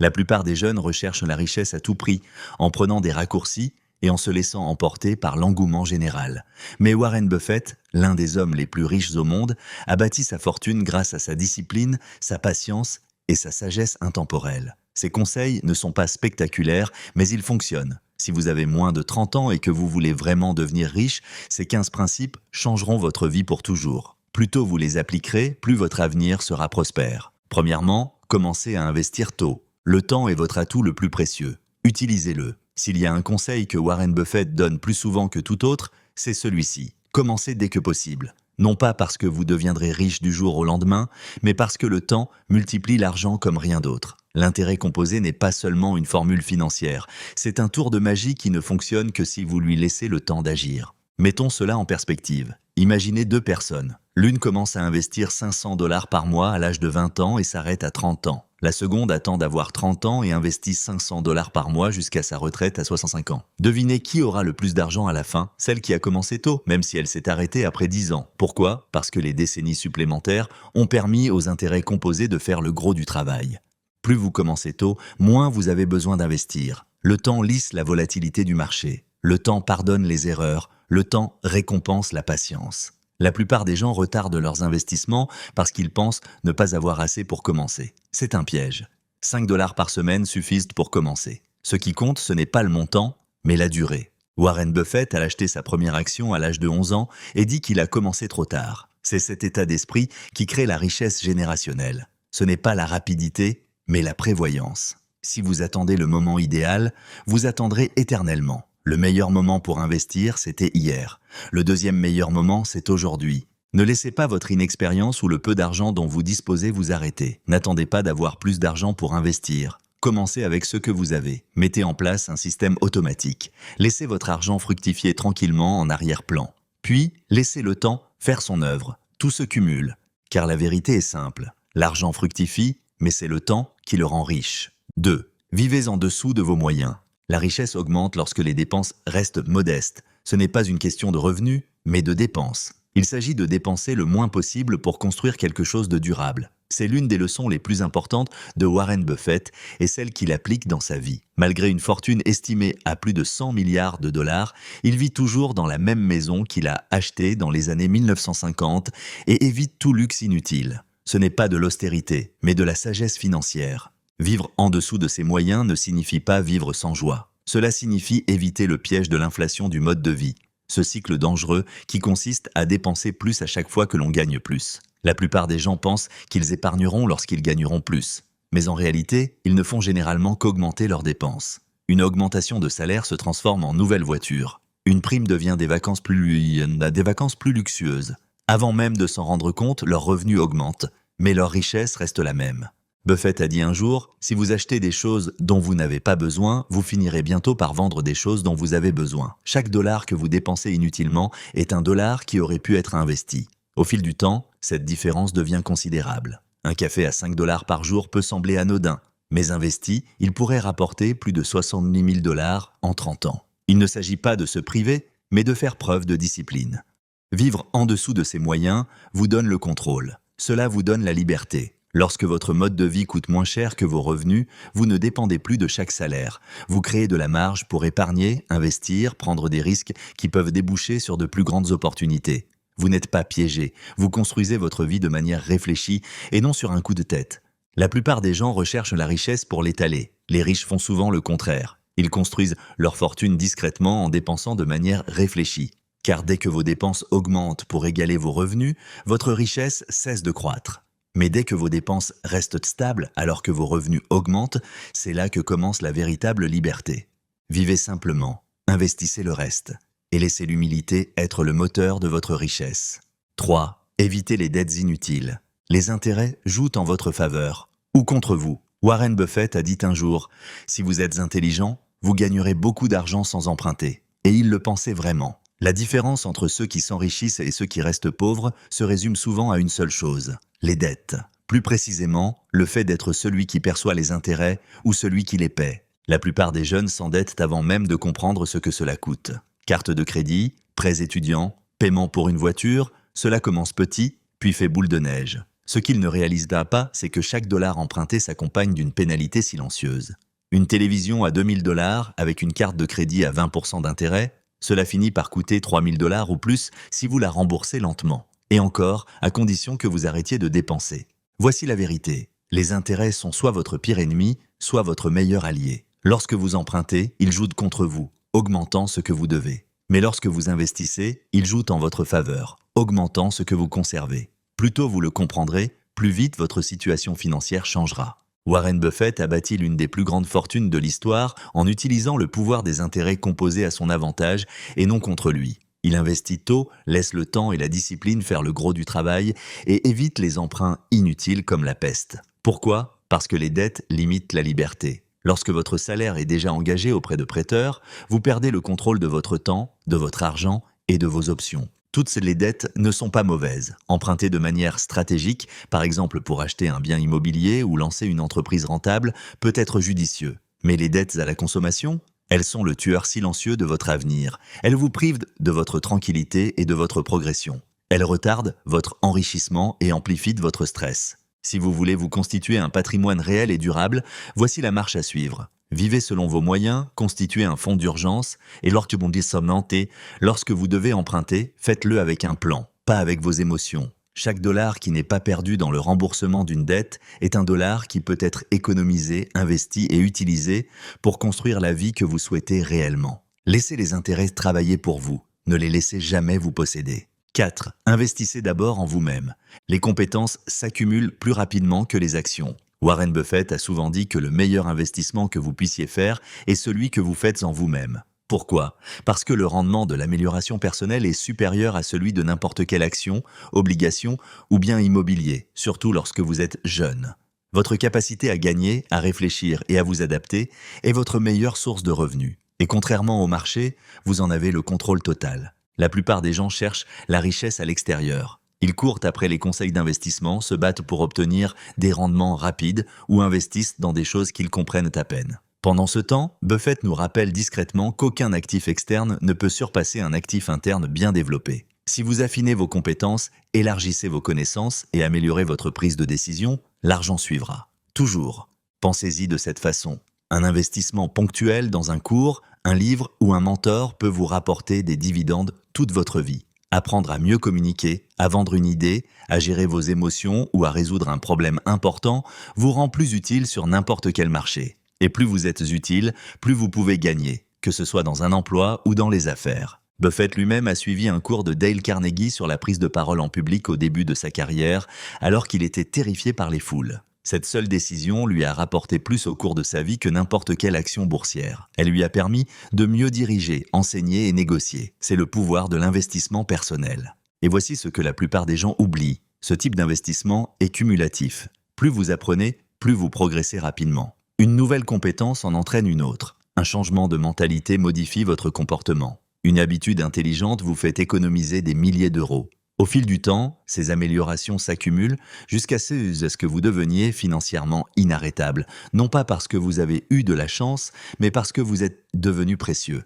La plupart des jeunes recherchent la richesse à tout prix, en prenant des raccourcis et en se laissant emporter par l'engouement général. Mais Warren Buffett, l'un des hommes les plus riches au monde, a bâti sa fortune grâce à sa discipline, sa patience et sa sagesse intemporelle. Ses conseils ne sont pas spectaculaires, mais ils fonctionnent. Si vous avez moins de 30 ans et que vous voulez vraiment devenir riche, ces 15 principes changeront votre vie pour toujours. Plus tôt vous les appliquerez, plus votre avenir sera prospère. Premièrement, commencez à investir tôt. Le temps est votre atout le plus précieux. Utilisez-le. S'il y a un conseil que Warren Buffett donne plus souvent que tout autre, c'est celui-ci. Commencez dès que possible. Non pas parce que vous deviendrez riche du jour au lendemain, mais parce que le temps multiplie l'argent comme rien d'autre. L'intérêt composé n'est pas seulement une formule financière, c'est un tour de magie qui ne fonctionne que si vous lui laissez le temps d'agir. Mettons cela en perspective. Imaginez deux personnes. L'une commence à investir 500 $ par mois à l'âge de 20 ans et s'arrête à 30 ans. La seconde attend d'avoir 30 ans et investit 500 $ par mois jusqu'à sa retraite à 65 ans. Devinez qui aura le plus d'argent à la fin? Celle qui a commencé tôt, même si elle s'est arrêtée après 10 ans. Pourquoi? Parce que les décennies supplémentaires ont permis aux intérêts composés de faire le gros du travail. Plus vous commencez tôt, moins vous avez besoin d'investir. Le temps lisse la volatilité du marché. Le temps pardonne les erreurs. Le temps récompense la patience. La plupart des gens retardent leurs investissements parce qu'ils pensent ne pas avoir assez pour commencer. C'est un piège. 5 $ par semaine suffisent pour commencer. Ce qui compte, ce n'est pas le montant, mais la durée. Warren Buffett a acheté sa première action à l'âge de 11 ans et dit qu'il a commencé trop tard. C'est cet état d'esprit qui crée la richesse générationnelle. Ce n'est pas la rapidité, mais la prévoyance. Si vous attendez le moment idéal, vous attendrez éternellement. Le meilleur moment pour investir, c'était hier. Le deuxième meilleur moment, c'est aujourd'hui. Ne laissez pas votre inexpérience ou le peu d'argent dont vous disposez vous arrêter. N'attendez pas d'avoir plus d'argent pour investir. Commencez avec ce que vous avez. Mettez en place un système automatique. Laissez votre argent fructifier tranquillement en arrière-plan. Puis, laissez le temps faire son œuvre. Tout se cumule. Car la vérité est simple. L'argent fructifie, mais c'est le temps qui le rend riche. 2. Vivez en dessous de vos moyens. La richesse augmente lorsque les dépenses restent modestes. Ce n'est pas une question de revenus, mais de dépenses. Il s'agit de dépenser le moins possible pour construire quelque chose de durable. C'est l'une des leçons les plus importantes de Warren Buffett et celle qu'il applique dans sa vie. Malgré une fortune estimée à plus de 100 milliards de dollars, il vit toujours dans la même maison qu'il a achetée dans les années 1950 et évite tout luxe inutile. Ce n'est pas de l'austérité, mais de la sagesse financière. Vivre en dessous de ses moyens ne signifie pas vivre sans joie. Cela signifie éviter le piège de l'inflation du mode de vie, ce cycle dangereux qui consiste à dépenser plus à chaque fois que l'on gagne plus. La plupart des gens pensent qu'ils épargneront lorsqu'ils gagneront plus. Mais en réalité, ils ne font généralement qu'augmenter leurs dépenses. Une augmentation de salaire se transforme en nouvelle voiture. Une prime devient des vacances plus luxueuses. Avant même de s'en rendre compte, leurs revenus augmentent, mais leur richesse reste la même. Buffett a dit un jour, si vous achetez des choses dont vous n'avez pas besoin, vous finirez bientôt par vendre des choses dont vous avez besoin. Chaque dollar que vous dépensez inutilement est un dollar qui aurait pu être investi. Au fil du temps, cette différence devient considérable. Un café à 5 $ par jour peut sembler anodin, mais investi, il pourrait rapporter plus de 70 000 $ en 30 ans. Il ne s'agit pas de se priver, mais de faire preuve de discipline. Vivre en dessous de ses moyens vous donne le contrôle. Cela vous donne la liberté. Lorsque votre mode de vie coûte moins cher que vos revenus, vous ne dépendez plus de chaque salaire. Vous créez de la marge pour épargner, investir, prendre des risques qui peuvent déboucher sur de plus grandes opportunités. Vous n'êtes pas piégé, vous construisez votre vie de manière réfléchie et non sur un coup de tête. La plupart des gens recherchent la richesse pour l'étaler. Les riches font souvent le contraire. Ils construisent leur fortune discrètement en dépensant de manière réfléchie. Car dès que vos dépenses augmentent pour égaler vos revenus, votre richesse cesse de croître. Mais dès que vos dépenses restent stables alors que vos revenus augmentent, c'est là que commence la véritable liberté. Vivez simplement, investissez le reste et laissez l'humilité être le moteur de votre richesse. 3. Évitez les dettes inutiles. Les intérêts jouent en votre faveur ou contre vous. Warren Buffett a dit un jour, si vous êtes intelligent, vous gagnerez beaucoup d'argent sans emprunter. Et il le pensait vraiment. La différence entre ceux qui s'enrichissent et ceux qui restent pauvres se résume souvent à une seule chose, les dettes. Plus précisément, le fait d'être celui qui perçoit les intérêts ou celui qui les paie. La plupart des jeunes s'endettent avant même de comprendre ce que cela coûte. Carte de crédit, prêts étudiants, paiement pour une voiture, cela commence petit, puis fait boule de neige. Ce qu'il ne réalisera pas, c'est que chaque dollar emprunté s'accompagne d'une pénalité silencieuse. Une télévision à 2000 dollars avec une carte de crédit à 20% d'intérêt, cela finit par coûter 3000 dollars ou plus si vous la remboursez lentement. Et encore, à condition que vous arrêtiez de dépenser. Voici la vérité. Les intérêts sont soit votre pire ennemi, soit votre meilleur allié. Lorsque vous empruntez, ils jouent contre vous, augmentant ce que vous devez. Mais lorsque vous investissez, ils jouent en votre faveur, augmentant ce que vous conservez. Plus tôt vous le comprendrez, plus vite votre situation financière changera. Warren Buffett a bâti l'une des plus grandes fortunes de l'histoire en utilisant le pouvoir des intérêts composés à son avantage et non contre lui. Il investit tôt, laisse le temps et la discipline faire le gros du travail et évite les emprunts inutiles comme la peste. Pourquoi ? Parce que les dettes limitent la liberté. Lorsque votre salaire est déjà engagé auprès de prêteurs, vous perdez le contrôle de votre temps, de votre argent et de vos options. Toutes les dettes ne sont pas mauvaises. Emprunter de manière stratégique, par exemple pour acheter un bien immobilier ou lancer une entreprise rentable, peut être judicieux. Mais les dettes à la consommation ? Elles sont le tueur silencieux de votre avenir. Elles vous privent de votre tranquillité et de votre progression. Elles retardent votre enrichissement et amplifient votre stress. Si vous voulez vous constituer un patrimoine réel et durable, voici la marche à suivre. Vivez selon vos moyens, constituez un fonds d'urgence et lorsque vous devez emprunter, faites-le avec un plan, pas avec vos émotions. Chaque dollar qui n'est pas perdu dans le remboursement d'une dette est un dollar qui peut être économisé, investi et utilisé pour construire la vie que vous souhaitez réellement. Laissez les intérêts travailler pour vous, ne les laissez jamais vous posséder. 4. Investissez d'abord en vous-même. Les compétences s'accumulent plus rapidement que les actions. Warren Buffett a souvent dit que le meilleur investissement que vous puissiez faire est celui que vous faites en vous-même. Pourquoi ? Parce que le rendement de l'amélioration personnelle est supérieur à celui de n'importe quelle action, obligation ou bien immobilier, surtout lorsque vous êtes jeune. Votre capacité à gagner, à réfléchir et à vous adapter est votre meilleure source de revenus. Et contrairement au marché, vous en avez le contrôle total. La plupart des gens cherchent la richesse à l'extérieur. Ils courent après les conseils d'investissement, se battent pour obtenir des rendements rapides ou investissent dans des choses qu'ils comprennent à peine. Pendant ce temps, Buffett nous rappelle discrètement qu'aucun actif externe ne peut surpasser un actif interne bien développé. Si vous affinez vos compétences, élargissez vos connaissances et améliorez votre prise de décision, l'argent suivra. Toujours. Pensez-y de cette façon. Un investissement ponctuel dans un cours, un livre ou un mentor peut vous rapporter des dividendes toute votre vie. Apprendre à mieux communiquer, à vendre une idée, à gérer vos émotions ou à résoudre un problème important vous rend plus utile sur n'importe quel marché. Et plus vous êtes utile, plus vous pouvez gagner, que ce soit dans un emploi ou dans les affaires. Buffett lui-même a suivi un cours de Dale Carnegie sur la prise de parole en public au début de sa carrière, alors qu'il était terrifié par les foules. Cette seule décision lui a rapporté plus au cours de sa vie que n'importe quelle action boursière. Elle lui a permis de mieux diriger, enseigner et négocier. C'est le pouvoir de l'investissement personnel. Et voici ce que la plupart des gens oublient. Ce type d'investissement est cumulatif. Plus vous apprenez, plus vous progressez rapidement. Une nouvelle compétence en entraîne une autre. Un changement de mentalité modifie votre comportement. Une habitude intelligente vous fait économiser des milliers d'euros. Au fil du temps, ces améliorations s'accumulent jusqu'à ce que vous deveniez financièrement inarrêtable, non pas parce que vous avez eu de la chance, mais parce que vous êtes devenu précieux.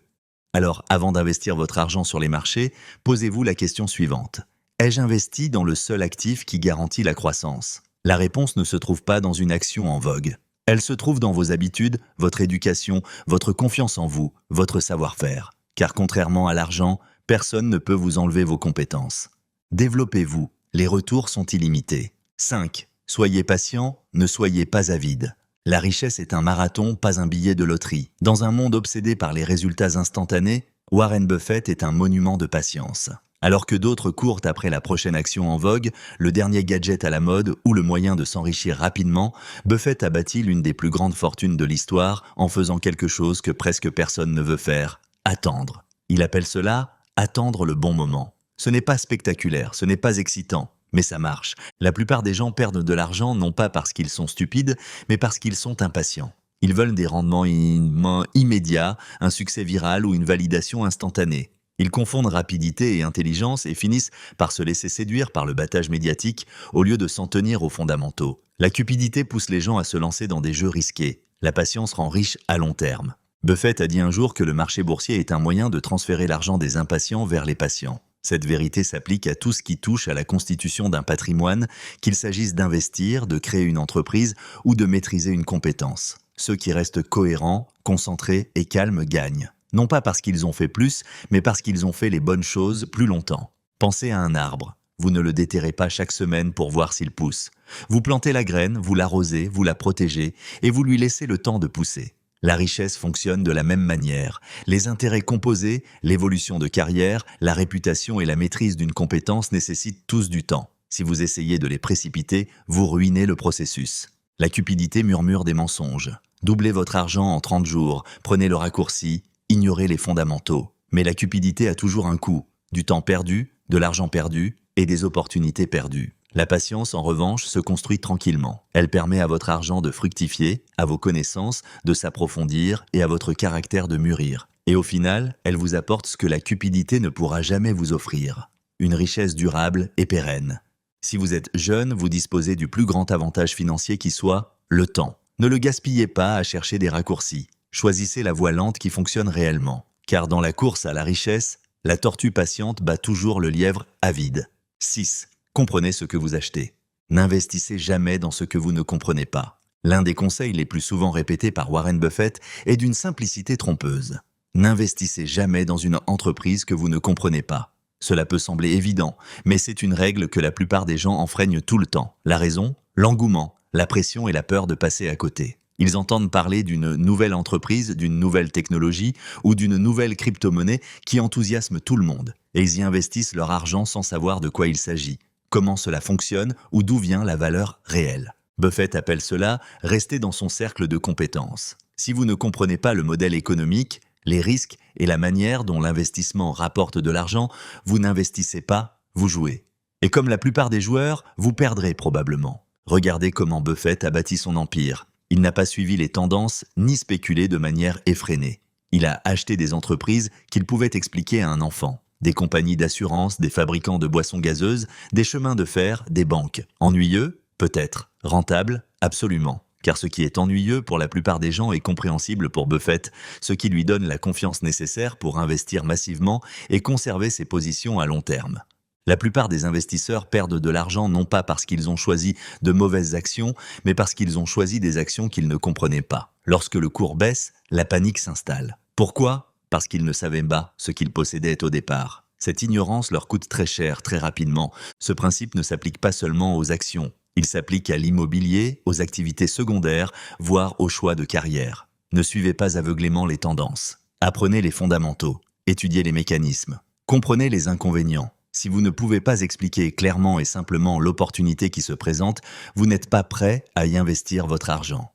Alors, avant d'investir votre argent sur les marchés, posez-vous la question suivante. Ai-je investi dans le seul actif qui garantit la croissance ? La réponse ne se trouve pas dans une action en vogue. Elle se trouve dans vos habitudes, votre éducation, votre confiance en vous, votre savoir-faire. Car contrairement à l'argent, personne ne peut vous enlever vos compétences. Développez-vous, les retours sont illimités. 5. Soyez patient, ne soyez pas avide. La richesse est un marathon, pas un billet de loterie. Dans un monde obsédé par les résultats instantanés, Warren Buffett est un monument de patience. Alors que d'autres courent après la prochaine action en vogue, le dernier gadget à la mode ou le moyen de s'enrichir rapidement, Buffett a bâti l'une des plus grandes fortunes de l'histoire en faisant quelque chose que presque personne ne veut faire, attendre. Il appelle cela « attendre le bon moment ». Ce n'est pas spectaculaire, ce n'est pas excitant, mais ça marche. La plupart des gens perdent de l'argent non pas parce qu'ils sont stupides, mais parce qu'ils sont impatients. Ils veulent des rendements immédiats, un succès viral ou une validation instantanée. Ils confondent rapidité et intelligence et finissent par se laisser séduire par le battage médiatique au lieu de s'en tenir aux fondamentaux. La cupidité pousse les gens à se lancer dans des jeux risqués. La patience rend riche à long terme. Buffett a dit un jour que le marché boursier est un moyen de transférer l'argent des impatients vers les patients. Cette vérité s'applique à tout ce qui touche à la constitution d'un patrimoine, qu'il s'agisse d'investir, de créer une entreprise ou de maîtriser une compétence. Ceux qui restent cohérents, concentrés et calmes gagnent. Non pas parce qu'ils ont fait plus, mais parce qu'ils ont fait les bonnes choses plus longtemps. Pensez à un arbre. Vous ne le déterrez pas chaque semaine pour voir s'il pousse. Vous plantez la graine, vous l'arrosez, vous la protégez et vous lui laissez le temps de pousser. La richesse fonctionne de la même manière. Les intérêts composés, l'évolution de carrière, la réputation et la maîtrise d'une compétence nécessitent tous du temps. Si vous essayez de les précipiter, vous ruinez le processus. La cupidité murmure des mensonges. Doublez votre argent en 30 jours, prenez le raccourci, ignorez les fondamentaux. Mais la cupidité a toujours un coût. Du temps perdu, de l'argent perdu et des opportunités perdues. La patience, en revanche, se construit tranquillement. Elle permet à votre argent de fructifier, à vos connaissances de s'approfondir et à votre caractère de mûrir. Et au final, elle vous apporte ce que la cupidité ne pourra jamais vous offrir. Une richesse durable et pérenne. Si vous êtes jeune, vous disposez du plus grand avantage financier qui soit, le temps. Ne le gaspillez pas à chercher des raccourcis. Choisissez la voie lente qui fonctionne réellement. Car dans la course à la richesse, la tortue patiente bat toujours le lièvre avide. 6. Comprenez ce que vous achetez. N'investissez jamais dans ce que vous ne comprenez pas. L'un des conseils les plus souvent répétés par Warren Buffett est d'une simplicité trompeuse. N'investissez jamais dans une entreprise que vous ne comprenez pas. Cela peut sembler évident, mais c'est une règle que la plupart des gens enfreignent tout le temps. La raison ? L'engouement, la pression et la peur de passer à côté. Ils entendent parler d'une nouvelle entreprise, d'une nouvelle technologie ou d'une nouvelle crypto-monnaie qui enthousiasme tout le monde. Et ils y investissent leur argent sans savoir de quoi il s'agit, comment cela fonctionne ou d'où vient la valeur réelle. Buffett appelle cela « rester dans son cercle de compétences ». Si vous ne comprenez pas le modèle économique, les risques et la manière dont l'investissement rapporte de l'argent, vous n'investissez pas, vous jouez. Et comme la plupart des joueurs, vous perdrez probablement. Regardez comment Buffett a bâti son empire. Il n'a pas suivi les tendances ni spéculé de manière effrénée. Il a acheté des entreprises qu'il pouvait expliquer à un enfant. Des compagnies d'assurance, des fabricants de boissons gazeuses, des chemins de fer, des banques. Ennuyeux ? Peut-être. Rentable ? Absolument. Car ce qui est ennuyeux pour la plupart des gens est compréhensible pour Buffett, ce qui lui donne la confiance nécessaire pour investir massivement et conserver ses positions à long terme. La plupart des investisseurs perdent de l'argent non pas parce qu'ils ont choisi de mauvaises actions, mais parce qu'ils ont choisi des actions qu'ils ne comprenaient pas. Lorsque le cours baisse, la panique s'installe. Pourquoi ? Parce qu'ils ne savaient pas ce qu'ils possédaient au départ. Cette ignorance leur coûte très cher, très rapidement. Ce principe ne s'applique pas seulement aux actions. Il s'applique à l'immobilier, aux activités secondaires, voire aux choix de carrière. Ne suivez pas aveuglément les tendances. Apprenez les fondamentaux. Étudiez les mécanismes. Comprenez les inconvénients. Si vous ne pouvez pas expliquer clairement et simplement l'opportunité qui se présente, vous n'êtes pas prêt à y investir votre argent.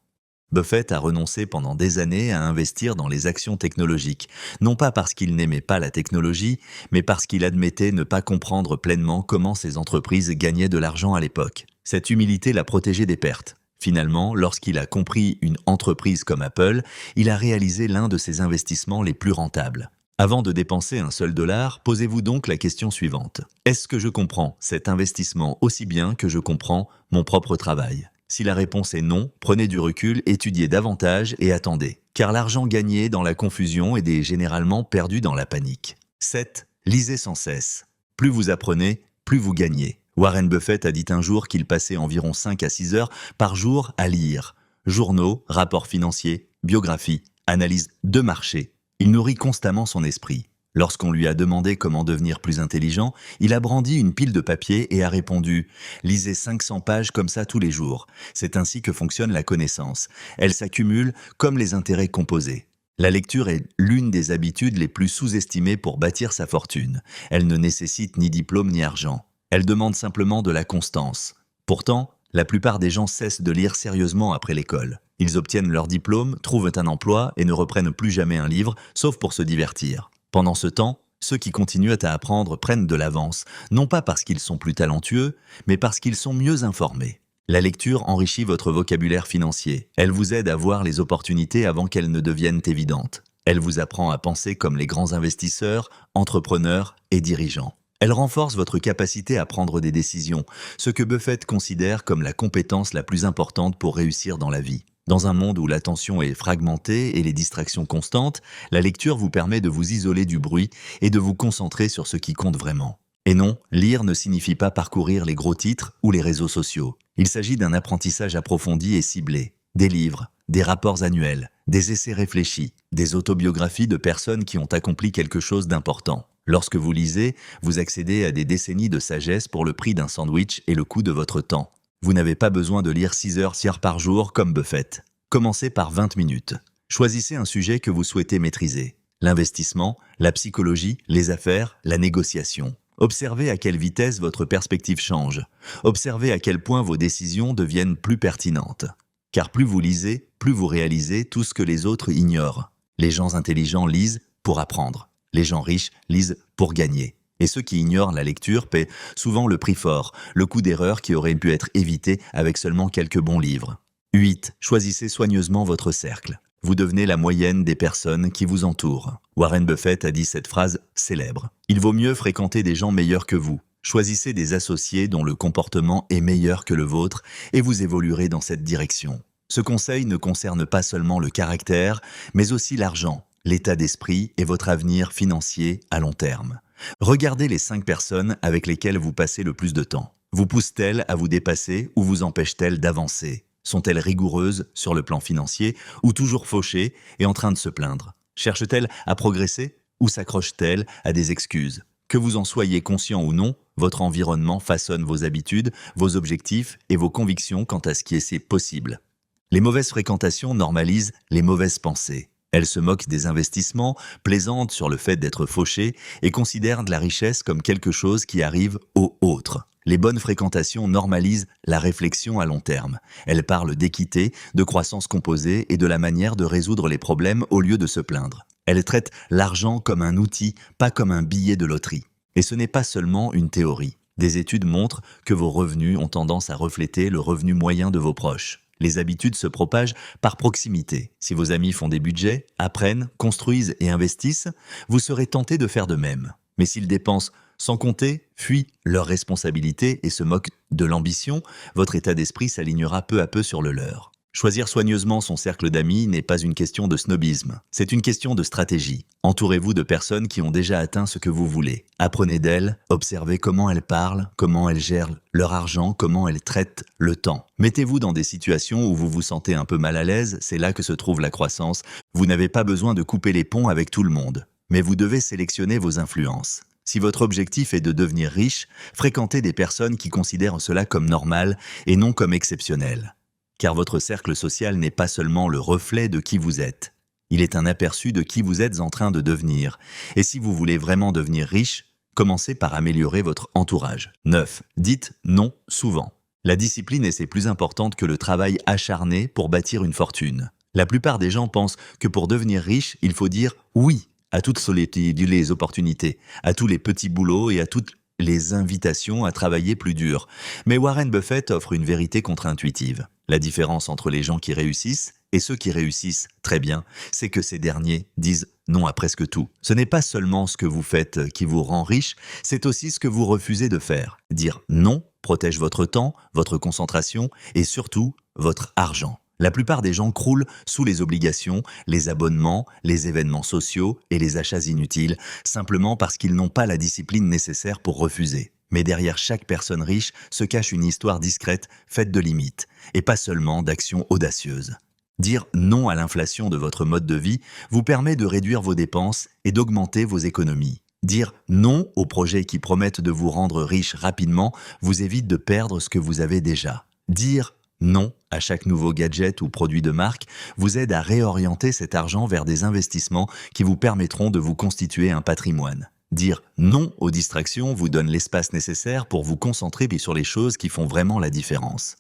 Buffett a renoncé pendant des années à investir dans les actions technologiques, non pas parce qu'il n'aimait pas la technologie, mais parce qu'il admettait ne pas comprendre pleinement comment ces entreprises gagnaient de l'argent à l'époque. Cette humilité l'a protégé des pertes. Finalement, lorsqu'il a compris une entreprise comme Apple, il a réalisé l'un de ses investissements les plus rentables. Avant de dépenser un seul dollar, posez-vous donc la question suivante. Est-ce que je comprends cet investissement aussi bien que je comprends mon propre travail ? Si la réponse est non, prenez du recul, étudiez davantage et attendez. Car l'argent gagné dans la confusion est généralement perdu dans la panique. 7. Lisez sans cesse. Plus vous apprenez, plus vous gagnez. Warren Buffett a dit un jour qu'il passait environ 5 à 6 heures par jour à lire. Journaux, rapports financiers, biographies, analyses de marché. Il nourrit constamment son esprit. Lorsqu'on lui a demandé comment devenir plus intelligent, il a brandi une pile de papier et a répondu « Lisez 500 pages comme ça tous les jours. C'est ainsi que fonctionne la connaissance. Elle s'accumule comme les intérêts composés. » La lecture est l'une des habitudes les plus sous-estimées pour bâtir sa fortune. Elle ne nécessite ni diplôme ni argent. Elle demande simplement de la constance. Pourtant, la plupart des gens cessent de lire sérieusement après l'école. Ils obtiennent leur diplôme, trouvent un emploi et ne reprennent plus jamais un livre, sauf pour se divertir. Pendant ce temps, ceux qui continuent à apprendre prennent de l'avance, non pas parce qu'ils sont plus talentueux, mais parce qu'ils sont mieux informés. La lecture enrichit votre vocabulaire financier. Elle vous aide à voir les opportunités avant qu'elles ne deviennent évidentes. Elle vous apprend à penser comme les grands investisseurs, entrepreneurs et dirigeants. Elle renforce votre capacité à prendre des décisions, ce que Buffett considère comme la compétence la plus importante pour réussir dans la vie. Dans un monde où l'attention est fragmentée et les distractions constantes, la lecture vous permet de vous isoler du bruit et de vous concentrer sur ce qui compte vraiment. Et non, lire ne signifie pas parcourir les gros titres ou les réseaux sociaux. Il s'agit d'un apprentissage approfondi et ciblé. Des livres, des rapports annuels, des essais réfléchis, des autobiographies de personnes qui ont accompli quelque chose d'important. Lorsque vous lisez, vous accédez à des décennies de sagesse pour le prix d'un sandwich et le coût de votre temps. Vous n'avez pas besoin de lire 6 heures par jour comme Buffett. Commencez par 20 minutes. Choisissez un sujet que vous souhaitez maîtriser. L'investissement, la psychologie, les affaires, la négociation. Observez à quelle vitesse votre perspective change. Observez à quel point vos décisions deviennent plus pertinentes. Car plus vous lisez, plus vous réalisez tout ce que les autres ignorent. Les gens intelligents lisent pour apprendre. Les gens riches lisent pour gagner. Et ceux qui ignorent la lecture paient souvent le prix fort, le coup d'erreur qui aurait pu être évité avec seulement quelques bons livres. 8. Choisissez soigneusement votre cercle. Vous devenez la moyenne des personnes qui vous entourent. Warren Buffett a dit cette phrase célèbre. Il vaut mieux fréquenter des gens meilleurs que vous. Choisissez des associés dont le comportement est meilleur que le vôtre et vous évoluerez dans cette direction. Ce conseil ne concerne pas seulement le caractère, mais aussi l'argent, l'état d'esprit et votre avenir financier à long terme. Regardez les 5 personnes avec lesquelles vous passez le plus de temps. Vous poussent-elles à vous dépasser ou vous empêchent-elles d'avancer? Sont-elles rigoureuses sur le plan financier ou toujours fauchées et en train de se plaindre? Cherchent-elles à progresser ou s'accrochent-elles à des excuses? Que vous en soyez conscient ou non, votre environnement façonne vos habitudes, vos objectifs et vos convictions quant à ce qui est possible. Les mauvaises fréquentations normalisent les mauvaises pensées. Elles se moquent des investissements, plaisantent sur le fait d'être fauchées et considèrent la richesse comme quelque chose qui arrive aux autres. Les bonnes fréquentations normalisent la réflexion à long terme. Elles parlent d'équité, de croissance composée et de la manière de résoudre les problèmes au lieu de se plaindre. Elles traitent l'argent comme un outil, pas comme un billet de loterie. Et ce n'est pas seulement une théorie. Des études montrent que vos revenus ont tendance à refléter le revenu moyen de vos proches. Les habitudes se propagent par proximité. Si vos amis font des budgets, apprennent, construisent et investissent, vous serez tenté de faire de même. Mais s'ils dépensent sans compter, fuient leurs responsabilités et se moquent de l'ambition, votre état d'esprit s'alignera peu à peu sur le leur. Choisir soigneusement son cercle d'amis n'est pas une question de snobisme, c'est une question de stratégie. Entourez-vous de personnes qui ont déjà atteint ce que vous voulez. Apprenez d'elles, observez comment elles parlent, comment elles gèrent leur argent, comment elles traitent le temps. Mettez-vous dans des situations où vous vous sentez un peu mal à l'aise, c'est là que se trouve la croissance. Vous n'avez pas besoin de couper les ponts avec tout le monde, mais vous devez sélectionner vos influences. Si votre objectif est de devenir riche, fréquentez des personnes qui considèrent cela comme normal et non comme exceptionnel. Car votre cercle social n'est pas seulement le reflet de qui vous êtes. Il est un aperçu de qui vous êtes en train de devenir. Et si vous voulez vraiment devenir riche, commencez par améliorer votre entourage. 9. Dites non souvent. La discipline est plus importante que le travail acharné pour bâtir une fortune. La plupart des gens pensent que pour devenir riche, il faut dire oui à toutes les opportunités, à tous les petits boulots et à toutes les invitations à travailler plus dur. Mais Warren Buffett offre une vérité contre-intuitive. La différence entre les gens qui réussissent et ceux qui réussissent très bien, c'est que ces derniers disent non à presque tout. Ce n'est pas seulement ce que vous faites qui vous rend riche, c'est aussi ce que vous refusez de faire. Dire non protège votre temps, votre concentration et surtout votre argent. La plupart des gens croulent sous les obligations, les abonnements, les événements sociaux et les achats inutiles, simplement parce qu'ils n'ont pas la discipline nécessaire pour refuser. Mais derrière chaque personne riche se cache une histoire discrète, faite de limites, et pas seulement d'actions audacieuses. Dire non à l'inflation de votre mode de vie vous permet de réduire vos dépenses et d'augmenter vos économies. Dire non aux projets qui promettent de vous rendre riche rapidement vous évite de perdre ce que vous avez déjà. Dire non à chaque nouveau gadget ou produit de marque vous aide à réorienter cet argent vers des investissements qui vous permettront de vous constituer un patrimoine. Dire non aux distractions vous donne l'espace nécessaire pour vous concentrer sur les choses qui font vraiment la différence.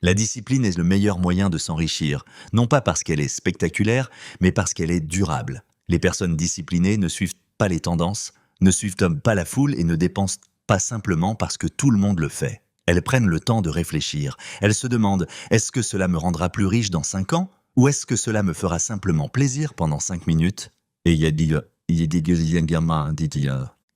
La discipline est le meilleur moyen de s'enrichir, non pas parce qu'elle est spectaculaire, mais parce qu'elle est durable. Les personnes disciplinées ne suivent pas les tendances, ne suivent pas la foule et ne dépensent pas simplement parce que tout le monde le fait. Elles prennent le temps de réfléchir. Elles se demandent « Est-ce que cela me rendra plus riche dans 5 ans ? Ou est-ce que cela me fera simplement plaisir pendant 5 minutes ?» Et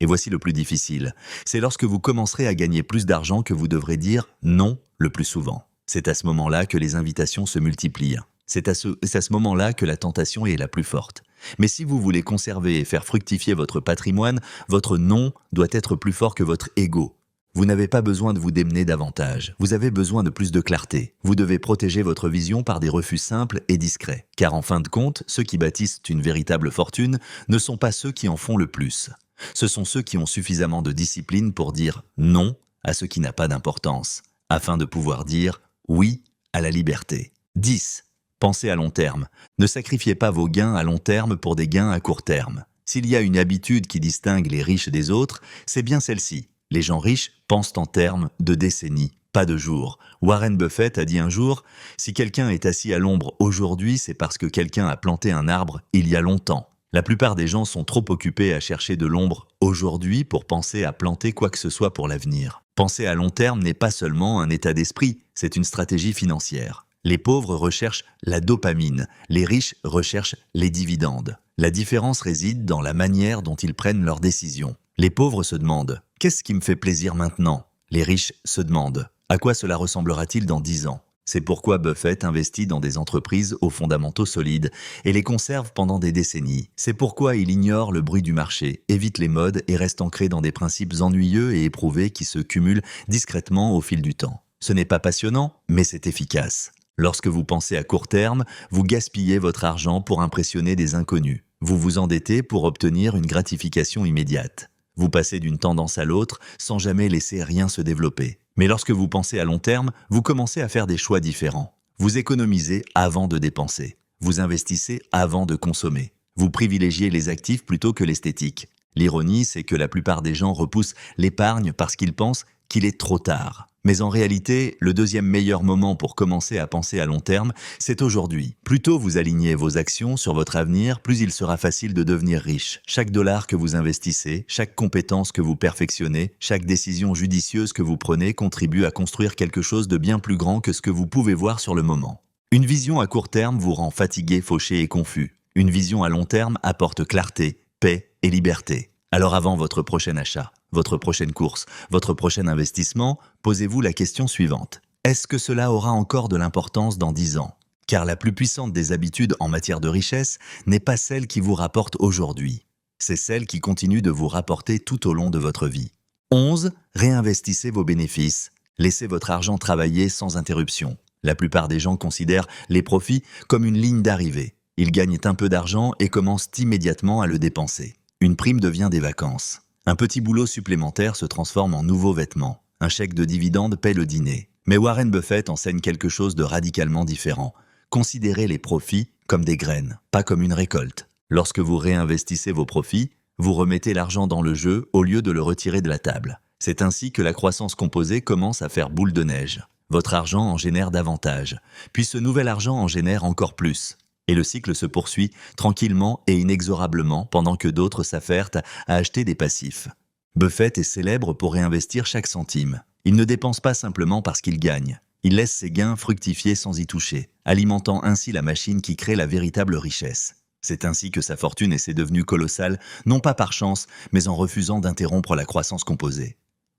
voici le plus difficile. C'est lorsque vous commencerez à gagner plus d'argent que vous devrez dire « non » le plus souvent. C'est à ce moment-là que les invitations se multiplient. C'est à ce moment-là que la tentation est la plus forte. Mais si vous voulez conserver et faire fructifier votre patrimoine, votre non doit être plus fort que votre ego. Vous n'avez pas besoin de vous démener davantage, vous avez besoin de plus de clarté. Vous devez protéger votre vision par des refus simples et discrets. Car en fin de compte, ceux qui bâtissent une véritable fortune ne sont pas ceux qui en font le plus. Ce sont ceux qui ont suffisamment de discipline pour dire non à ce qui n'a pas d'importance, afin de pouvoir dire oui à la liberté. 10. Pensez à long terme. Ne sacrifiez pas vos gains à long terme pour des gains à court terme. S'il y a une habitude qui distingue les riches des autres, c'est bien celle-ci. Les gens riches pensent en termes de décennies, pas de jours. Warren Buffett a dit un jour « Si quelqu'un est assis à l'ombre aujourd'hui, c'est parce que quelqu'un a planté un arbre il y a longtemps ». La plupart des gens sont trop occupés à chercher de l'ombre aujourd'hui pour penser à planter quoi que ce soit pour l'avenir. Penser à long terme n'est pas seulement un état d'esprit, c'est une stratégie financière. Les pauvres recherchent la dopamine, les riches recherchent les dividendes. La différence réside dans la manière dont ils prennent leurs décisions. Les pauvres se demandent « Qu'est-ce qui me fait plaisir maintenant ?» Les riches se demandent « À quoi cela ressemblera-t-il dans 10 ans ?» C'est pourquoi Buffett investit dans des entreprises aux fondamentaux solides et les conserve pendant des décennies. C'est pourquoi il ignore le bruit du marché, évite les modes et reste ancré dans des principes ennuyeux et éprouvés qui se cumulent discrètement au fil du temps. Ce n'est pas passionnant, mais c'est efficace. Lorsque vous pensez à court terme, vous gaspillez votre argent pour impressionner des inconnus. Vous vous endettez pour obtenir une gratification immédiate. Vous passez d'une tendance à l'autre sans jamais laisser rien se développer. Mais lorsque vous pensez à long terme, vous commencez à faire des choix différents. Vous économisez avant de dépenser. Vous investissez avant de consommer. Vous privilégiez les actifs plutôt que l'esthétique. L'ironie, c'est que la plupart des gens repoussent l'épargne parce qu'ils pensent qu'il est trop tard. Mais en réalité, le deuxième meilleur moment pour commencer à penser à long terme, c'est aujourd'hui. Plus tôt vous alignez vos actions sur votre avenir, plus il sera facile de devenir riche. Chaque dollar que vous investissez, chaque compétence que vous perfectionnez, chaque décision judicieuse que vous prenez contribue à construire quelque chose de bien plus grand que ce que vous pouvez voir sur le moment. Une vision à court terme vous rend fatigué, fauché et confus. Une vision à long terme apporte clarté, paix et liberté. Alors avant votre prochain achat, votre prochaine course, votre prochain investissement, posez-vous la question suivante. Est-ce que cela aura encore de l'importance dans 10 ans ? Car la plus puissante des habitudes en matière de richesse n'est pas celle qui vous rapporte aujourd'hui. C'est celle qui continue de vous rapporter tout au long de votre vie. 11. Réinvestissez vos bénéfices. Laissez votre argent travailler sans interruption. La plupart des gens considèrent les profits comme une ligne d'arrivée. Ils gagnent un peu d'argent et commencent immédiatement à le dépenser. Une prime devient des vacances. Un petit boulot supplémentaire se transforme en nouveaux vêtements. Un chèque de dividende paie le dîner. Mais Warren Buffett enseigne quelque chose de radicalement différent. Considérez les profits comme des graines, pas comme une récolte. Lorsque vous réinvestissez vos profits, vous remettez l'argent dans le jeu au lieu de le retirer de la table. C'est ainsi que la croissance composée commence à faire boule de neige. Votre argent en génère davantage, puis ce nouvel argent en génère encore plus. Et le cycle se poursuit tranquillement et inexorablement pendant que d'autres s'affairent à acheter des passifs. Buffett est célèbre pour réinvestir chaque centime. Il ne dépense pas simplement parce qu'il gagne. Il laisse ses gains fructifier sans y toucher, alimentant ainsi la machine qui crée la véritable richesse. C'est ainsi que sa fortune s'est devenue colossale, non pas par chance, mais en refusant d'interrompre la croissance composée.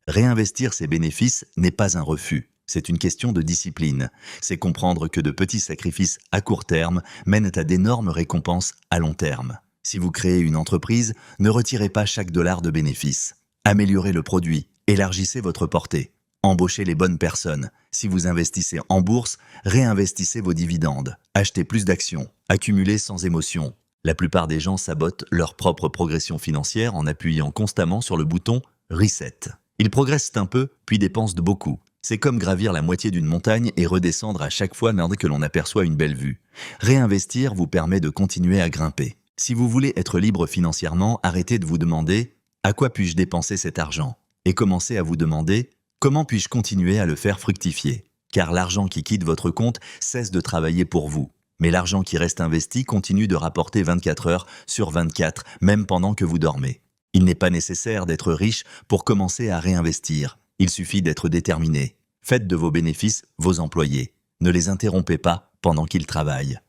Réinvestir ses bénéfices n'est pas un refus. C'est une question de discipline. C'est comprendre que de petits sacrifices à court terme mènent à d'énormes récompenses à long terme. Si vous créez une entreprise, ne retirez pas chaque dollar de bénéfice. Améliorez le produit, élargissez votre portée. Embauchez les bonnes personnes. Si vous investissez en bourse, réinvestissez vos dividendes. Achetez plus d'actions. Accumulez sans émotion. La plupart des gens sabotent leur propre progression financière en appuyant constamment sur le bouton « Reset ». Ils progressent un peu, puis dépensent beaucoup. C'est comme gravir la moitié d'une montagne et redescendre à chaque fois que l'on aperçoit une belle vue. Réinvestir vous permet de continuer à grimper. Si vous voulez être libre financièrement, arrêtez de vous demander « À quoi puis-je dépenser cet argent ?» et commencez à vous demander « Comment puis-je continuer à le faire fructifier ?» Car l'argent qui quitte votre compte cesse de travailler pour vous. Mais l'argent qui reste investi continue de rapporter 24 heures sur 24, même pendant que vous dormez. Il n'est pas nécessaire d'être riche pour commencer à réinvestir. Il suffit d'être déterminé. Faites de vos bénéfices vos employés. Ne les interrompez pas pendant qu'ils travaillent.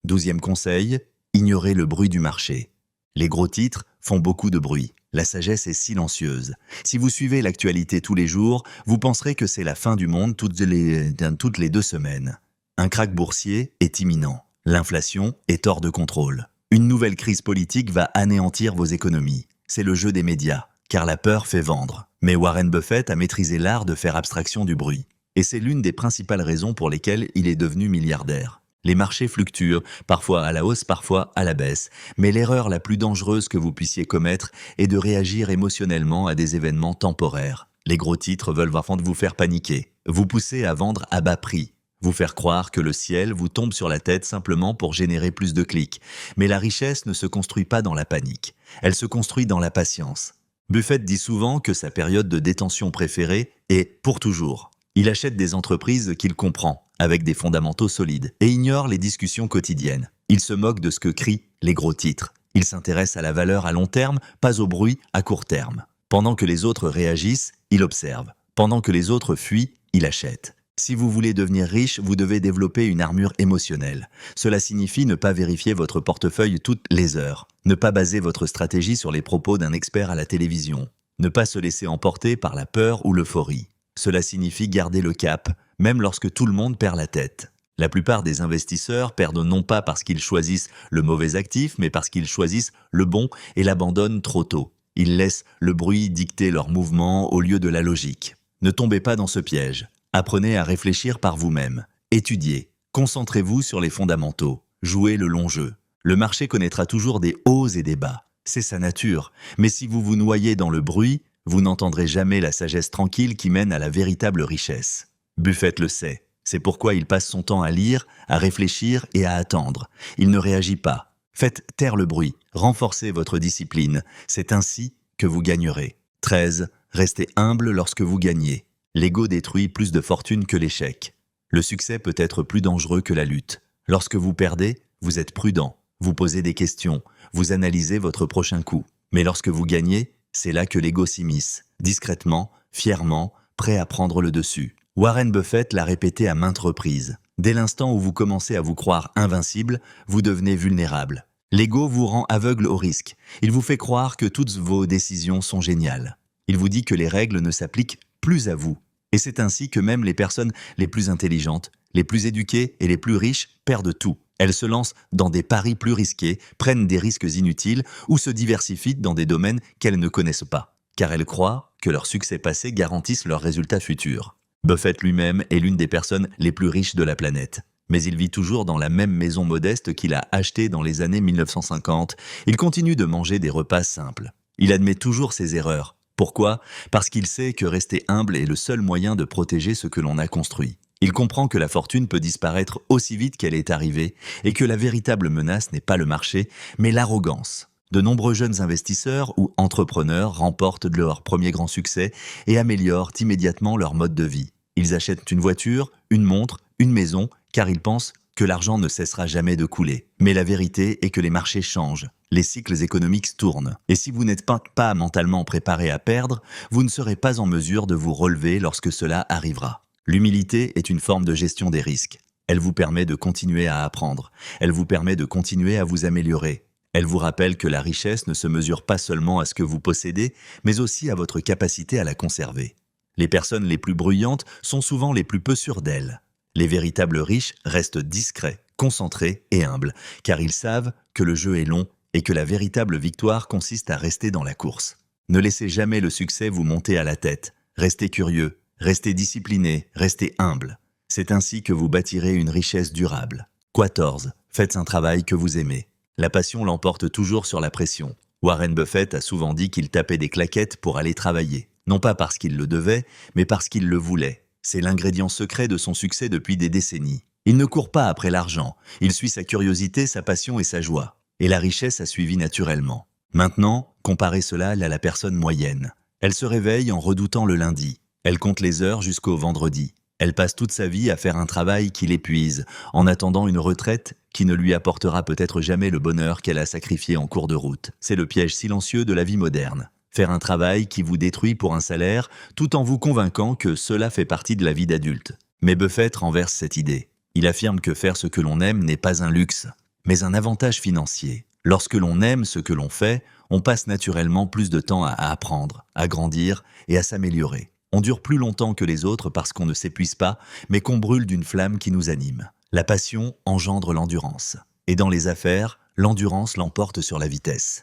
12e conseil, ignorez le bruit du marché. Les gros titres font beaucoup de bruit. La sagesse est silencieuse. Si vous suivez l'actualité tous les jours, vous penserez que c'est la fin du monde toutes les 2 semaines. Un krach boursier est imminent. L'inflation est hors de contrôle. Une nouvelle crise politique va anéantir vos économies. C'est le jeu des médias, car la peur fait vendre. Mais Warren Buffett a maîtrisé l'art de faire abstraction du bruit. Et c'est l'une des principales raisons pour lesquelles il est devenu milliardaire. Les marchés fluctuent, parfois à la hausse, parfois à la baisse. Mais l'erreur la plus dangereuse que vous puissiez commettre est de réagir émotionnellement à des événements temporaires. Les gros titres veulent vous faire paniquer, vous pousser à vendre à bas prix, vous faire croire que le ciel vous tombe sur la tête simplement pour générer plus de clics. Mais la richesse ne se construit pas dans la panique, elle se construit dans la patience. Buffett dit souvent que sa période de détention préférée est pour toujours. Il achète des entreprises qu'il comprend, avec des fondamentaux solides, et ignore les discussions quotidiennes. Il se moque de ce que crient les gros titres. Il s'intéresse à la valeur à long terme, pas au bruit à court terme. Pendant que les autres réagissent, il observe. Pendant que les autres fuient, il achète. Si vous voulez devenir riche, vous devez développer une armure émotionnelle. Cela signifie ne pas vérifier votre portefeuille toutes les heures, ne pas baser votre stratégie sur les propos d'un expert à la télévision, ne pas se laisser emporter par la peur ou l'euphorie. Cela signifie garder le cap, même lorsque tout le monde perd la tête. La plupart des investisseurs perdent non pas parce qu'ils choisissent le mauvais actif, mais parce qu'ils choisissent le bon et l'abandonnent trop tôt. Ils laissent le bruit dicter leurs mouvements au lieu de la logique. Ne tombez pas dans ce piège. Apprenez à réfléchir par vous-même. Étudiez. Concentrez-vous sur les fondamentaux. Jouez le long jeu. Le marché connaîtra toujours des hauts et des bas. C'est sa nature. Mais si vous vous noyez dans le bruit, vous n'entendrez jamais la sagesse tranquille qui mène à la véritable richesse. Buffett le sait. C'est pourquoi il passe son temps à lire, à réfléchir et à attendre. Il ne réagit pas. Faites taire le bruit. Renforcez votre discipline. C'est ainsi que vous gagnerez. 13. Restez humble lorsque vous gagnez. L'ego détruit plus de fortune que l'échec. Le succès peut être plus dangereux que la lutte. Lorsque vous perdez, vous êtes prudent, vous posez des questions, vous analysez votre prochain coup. Mais lorsque vous gagnez, c'est là que l'ego s'immisce, discrètement, fièrement, prêt à prendre le dessus. Warren Buffett l'a répété à maintes reprises. Dès l'instant où vous commencez à vous croire invincible, vous devenez vulnérable. L'ego vous rend aveugle au risque. Il vous fait croire que toutes vos décisions sont géniales. Il vous dit que les règles ne s'appliquent plus à vous. Et c'est ainsi que même les personnes les plus intelligentes, les plus éduquées et les plus riches perdent tout. Elles se lancent dans des paris plus risqués, prennent des risques inutiles ou se diversifient dans des domaines qu'elles ne connaissent pas, car elles croient que leur succès passé garantissent leurs résultats futurs. Buffett lui-même est l'une des personnes les plus riches de la planète. Mais il vit toujours dans la même maison modeste qu'il a achetée dans les années 1950. Il continue de manger des repas simples. Il admet toujours ses erreurs. Pourquoi ? Parce qu'il sait que rester humble est le seul moyen de protéger ce que l'on a construit. Il comprend que la fortune peut disparaître aussi vite qu'elle est arrivée et que la véritable menace n'est pas le marché, mais l'arrogance. De nombreux jeunes investisseurs ou entrepreneurs remportent leur premier grand succès et améliorent immédiatement leur mode de vie. Ils achètent une voiture, une montre, une maison, car ils pensent que l'argent ne cessera jamais de couler. Mais la vérité est que les marchés changent, les cycles économiques tournent. Et si vous n'êtes pas mentalement préparé à perdre, vous ne serez pas en mesure de vous relever lorsque cela arrivera. L'humilité est une forme de gestion des risques. Elle vous permet de continuer à apprendre. Elle vous permet de continuer à vous améliorer. Elle vous rappelle que la richesse ne se mesure pas seulement à ce que vous possédez, mais aussi à votre capacité à la conserver. Les personnes les plus bruyantes sont souvent les plus peu sûres d'elles. Les véritables riches restent discrets, concentrés et humbles, car ils savent que le jeu est long et que la véritable victoire consiste à rester dans la course. Ne laissez jamais le succès vous monter à la tête. Restez curieux, restez discipliné, restez humble. C'est ainsi que vous bâtirez une richesse durable. 14. Faites un travail que vous aimez. La passion l'emporte toujours sur la pression. Warren Buffett a souvent dit qu'il tapait des claquettes pour aller travailler. Non pas parce qu'il le devait, mais parce qu'il le voulait. C'est l'ingrédient secret de son succès depuis des décennies. Il ne court pas après l'argent, il suit sa curiosité, sa passion et sa joie. Et la richesse a suivi naturellement. Maintenant, comparez cela à la personne moyenne. Elle se réveille en redoutant le lundi. Elle compte les heures jusqu'au vendredi. Elle passe toute sa vie à faire un travail qui l'épuise, en attendant une retraite qui ne lui apportera peut-être jamais le bonheur qu'elle a sacrifié en cours de route. C'est le piège silencieux de la vie moderne. Faire un travail qui vous détruit pour un salaire, tout en vous convainquant que cela fait partie de la vie d'adulte. Mais Buffett renverse cette idée. Il affirme que faire ce que l'on aime n'est pas un luxe, mais un avantage financier. Lorsque l'on aime ce que l'on fait, on passe naturellement plus de temps à apprendre, à grandir et à s'améliorer. On dure plus longtemps que les autres parce qu'on ne s'épuise pas, mais qu'on brûle d'une flamme qui nous anime. La passion engendre l'endurance. Et dans les affaires, l'endurance l'emporte sur la vitesse.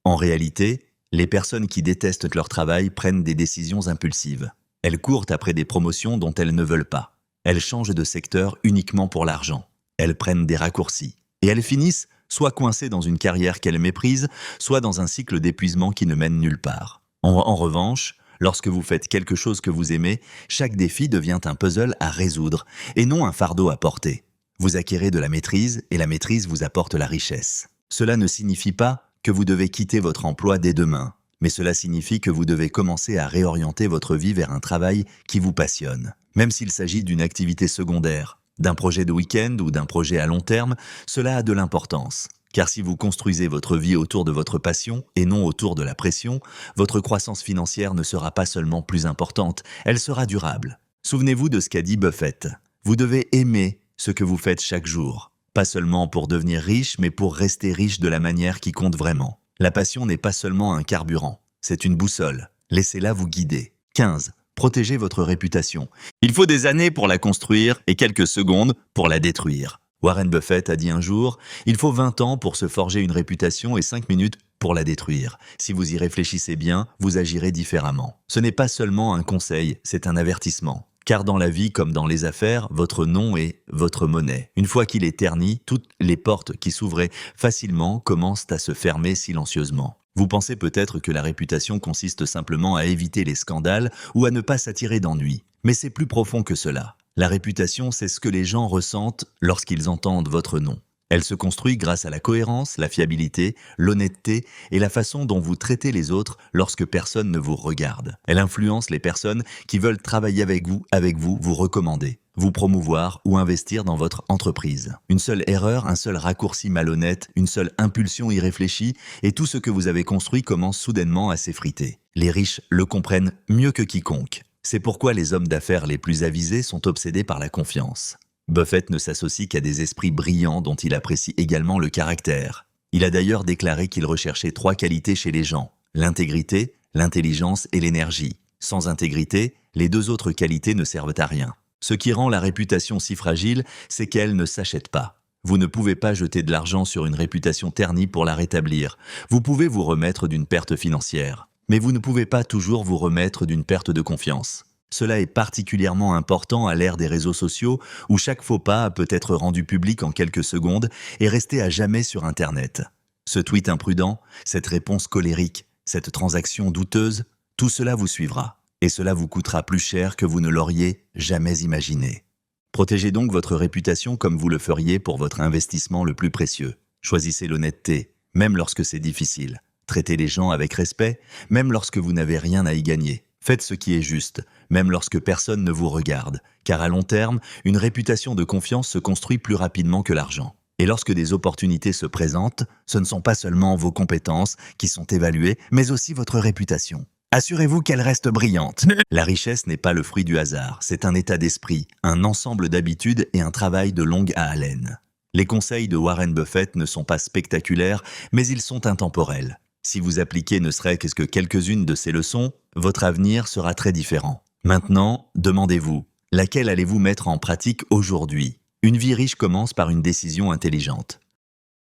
En réalité, les personnes qui détestent leur travail prennent des décisions impulsives. Elles courent après des promotions dont elles ne veulent pas. Elles changent de secteur uniquement pour l'argent. Elles prennent des raccourcis. Et elles finissent soit coincées dans une carrière qu'elles méprisent, soit dans un cycle d'épuisement qui ne mène nulle part. En revanche, lorsque vous faites quelque chose que vous aimez, chaque défi devient un puzzle à résoudre et non un fardeau à porter. Vous acquérez de la maîtrise et la maîtrise vous apporte la richesse. Cela ne signifie pas que vous devez quitter votre emploi dès demain, mais cela signifie que vous devez commencer à réorienter votre vie vers un travail qui vous passionne. Même s'il s'agit d'une activité secondaire, d'un projet de week-end ou d'un projet à long terme, cela a de l'importance. Car si vous construisez votre vie autour de votre passion et non autour de la pression, votre croissance financière ne sera pas seulement plus importante, elle sera durable. Souvenez-vous de ce qu'a dit Buffett. Vous devez aimer ce que vous faites chaque jour. Pas seulement pour devenir riche, mais pour rester riche de la manière qui compte vraiment. La passion n'est pas seulement un carburant, c'est une boussole. Laissez-la vous guider. 15. Protégez votre réputation. Il faut des années pour la construire et quelques secondes pour la détruire. Warren Buffett a dit un jour, il faut 20 ans pour se forger une réputation et 5 minutes pour la détruire. Si vous y réfléchissez bien, vous agirez différemment. Ce n'est pas seulement un conseil, c'est un avertissement. Car dans la vie comme dans les affaires, votre nom est votre monnaie. Une fois qu'il est terni, toutes les portes qui s'ouvraient facilement commencent à se fermer silencieusement. Vous pensez peut-être que la réputation consiste simplement à éviter les scandales ou à ne pas s'attirer d'ennuis. Mais c'est plus profond que cela. La réputation, c'est ce que les gens ressentent lorsqu'ils entendent votre nom. Elle se construit grâce à la cohérence, la fiabilité, l'honnêteté et la façon dont vous traitez les autres lorsque personne ne vous regarde. Elle influence les personnes qui veulent travailler avec vous, vous recommander, vous promouvoir ou investir dans votre entreprise. Une seule erreur, un seul raccourci malhonnête, une seule impulsion irréfléchie et tout ce que vous avez construit commence soudainement à s'effriter. Les riches le comprennent mieux que quiconque. C'est pourquoi les hommes d'affaires les plus avisés sont obsédés par la confiance. Buffett ne s'associe qu'à des esprits brillants dont il apprécie également le caractère. Il a d'ailleurs déclaré qu'il recherchait 3 qualités chez les gens, l'intégrité, l'intelligence et l'énergie. Sans intégrité, les 2 autres qualités ne servent à rien. Ce qui rend la réputation si fragile, c'est qu'elle ne s'achète pas. Vous ne pouvez pas jeter de l'argent sur une réputation ternie pour la rétablir. Vous pouvez vous remettre d'une perte financière, mais vous ne pouvez pas toujours vous remettre d'une perte de confiance. Cela est particulièrement important à l'ère des réseaux sociaux où chaque faux pas peut être rendu public en quelques secondes et rester à jamais sur Internet. Ce tweet imprudent, cette réponse colérique, cette transaction douteuse, tout cela vous suivra. Et cela vous coûtera plus cher que vous ne l'auriez jamais imaginé. Protégez donc votre réputation comme vous le feriez pour votre investissement le plus précieux. Choisissez l'honnêteté, même lorsque c'est difficile. Traitez les gens avec respect, même lorsque vous n'avez rien à y gagner. Faites ce qui est juste, même lorsque personne ne vous regarde, car à long terme, une réputation de confiance se construit plus rapidement que l'argent. Et lorsque des opportunités se présentent, ce ne sont pas seulement vos compétences qui sont évaluées, mais aussi votre réputation. Assurez-vous qu'elle reste brillante. La richesse n'est pas le fruit du hasard, c'est un état d'esprit, un ensemble d'habitudes et un travail de longue haleine. Les conseils de Warren Buffett ne sont pas spectaculaires, mais ils sont intemporels. Si vous appliquez ne serait-ce que quelques-unes de ces leçons, votre avenir sera très différent. Maintenant, demandez-vous, laquelle allez-vous mettre en pratique aujourd'hui ? Une vie riche commence par une décision intelligente.